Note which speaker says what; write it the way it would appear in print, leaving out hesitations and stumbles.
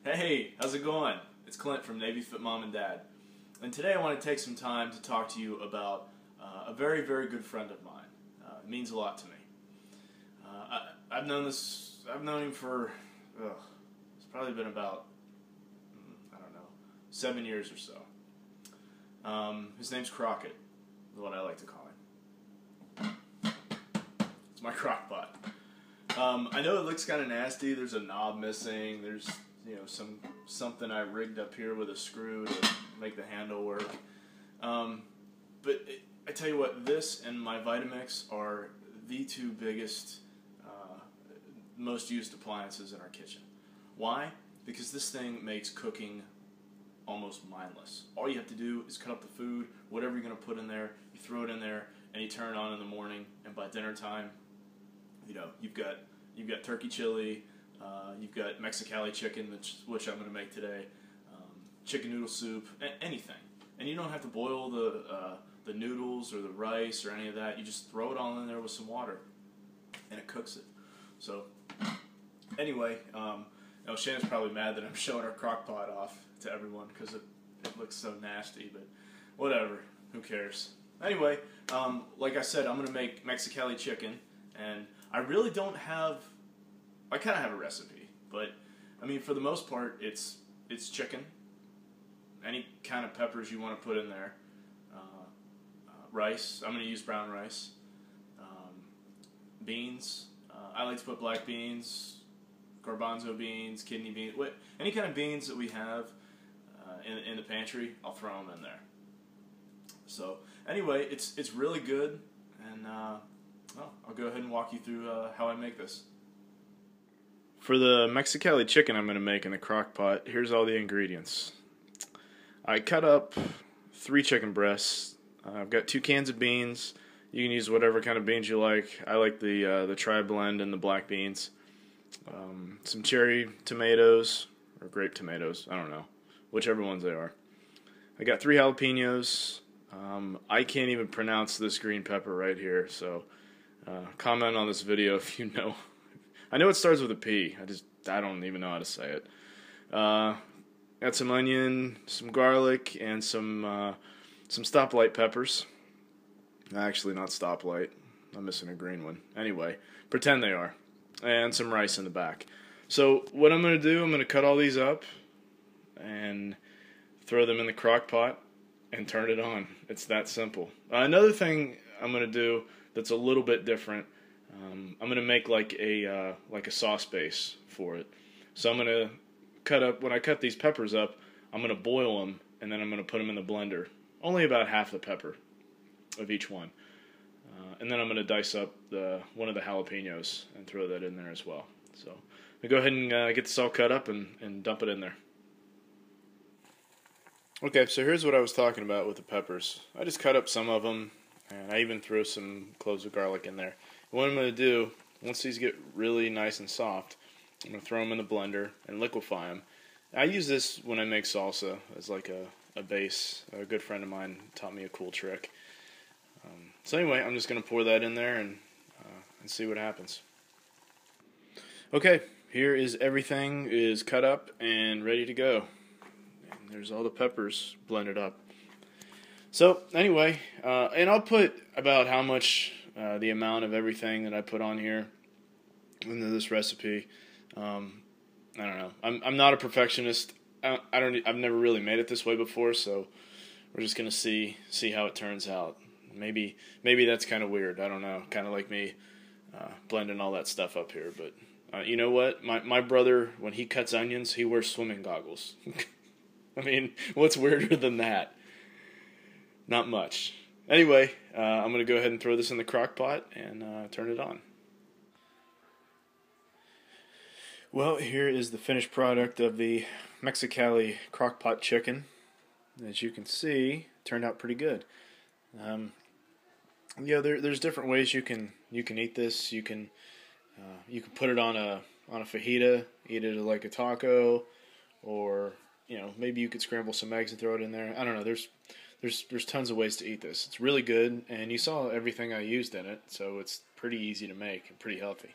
Speaker 1: Hey, how's it going? It's Clint from Navyfitmomndad, and today I want to take some time to talk to you about a very, very good friend of mine. It means a lot to me. I've known him for, it's probably been about, I don't know, 7 years or so. His name's Crockpot, is what I like to call him. It's my Crockpot. I know it looks kind of nasty. There's a knob missing. There's something I rigged up here with a screw to make the handle work. But I tell you what, this and my Vitamix are the two biggest, most used appliances in our kitchen. Why? Because this thing makes cooking almost mindless. All you have to do is cut up the food, whatever you're going to put in there, you throw it in there, and you turn it on in the morning, and by dinner time, you've got turkey chili, you've got Mexicali chicken, which I'm going to make today, chicken noodle soup, anything. And you don't have to boil the noodles or the rice or any of that. You just throw it all in there with some water, and it cooks it. So, anyway, Shannon's probably mad that I'm showing our Crockpot off to everyone because it looks so nasty, but whatever, who cares? Anyway, like I said, I'm going to make Mexicali chicken, and I really don't have, I kind of have a recipe, but I mean, for the most part, it's chicken, any kind of peppers you want to put in there, rice, I'm going to use brown rice, beans, I like to put black beans, garbanzo beans, kidney beans, any kind of beans that we have in the pantry, I'll throw them in there. So anyway, it's really good, and I'll go ahead and walk you through how I make this. For the Mexicali chicken I'm going to make in the Crockpot, here's all the ingredients. I cut up 3 chicken breasts. I've got 2 cans of beans. You can use whatever kind of beans you like. I like the tri-blend and the black beans. Some cherry tomatoes, or grape tomatoes, I don't know, whichever ones they are. I got 3 jalapenos. I can't even pronounce this green pepper right here, so comment on this video if you know. I know it starts with a P. I don't even know how to say it. Got some onion, some garlic, and some stoplight peppers. Actually, not stoplight. I'm missing a green one. Anyway, pretend they are. And some rice in the back. So what I'm going to do, I'm going to cut all these up and throw them in the Crockpot and turn it on. It's that simple. Another thing I'm going to do that's a little bit different, I'm going to make like a sauce base for it. So I'm going to when I cut these peppers up, I'm going to boil them, and then I'm going to put them in the blender. Only about half the pepper of each one. And then I'm going to dice up one of the jalapenos and throw that in there as well. So I'll go ahead and get this all cut up and dump it in there. Okay, so here's what I was talking about with the peppers. I just cut up some of them, and I even threw some cloves of garlic in there. And what I'm going to do, once these get really nice and soft, I'm going to throw them in the blender and liquefy them. I use this when I make salsa as like a base. A good friend of mine taught me a cool trick. So anyway, I'm just going to pour that in there and see what happens. Okay, here is everything is cut up and ready to go. And there's all the peppers blended up. So anyway, and I'll put about how much, the amount of everything that I put on here into this recipe. I don't know. I'm not a perfectionist. I've never really made it this way before, so we're just going to see how it turns out. Maybe that's kind of weird. I don't know. Kind of like me blending all that stuff up here. But you know what? My brother, when he cuts onions, he wears swimming goggles. I mean, what's weirder than that? Not much. Anyway, I'm going to go ahead and throw this in the Crockpot and turn it on. Well, here is the finished product of the Mexicali Crockpot chicken. As you can see, it turned out pretty good. There's different ways you can eat this. You can put it on a fajita, eat it like a taco, or maybe you could scramble some eggs and throw it in there. I don't know. There's tons of ways to eat this. It's really good, and you saw everything I used in it, so it's pretty easy to make and pretty healthy.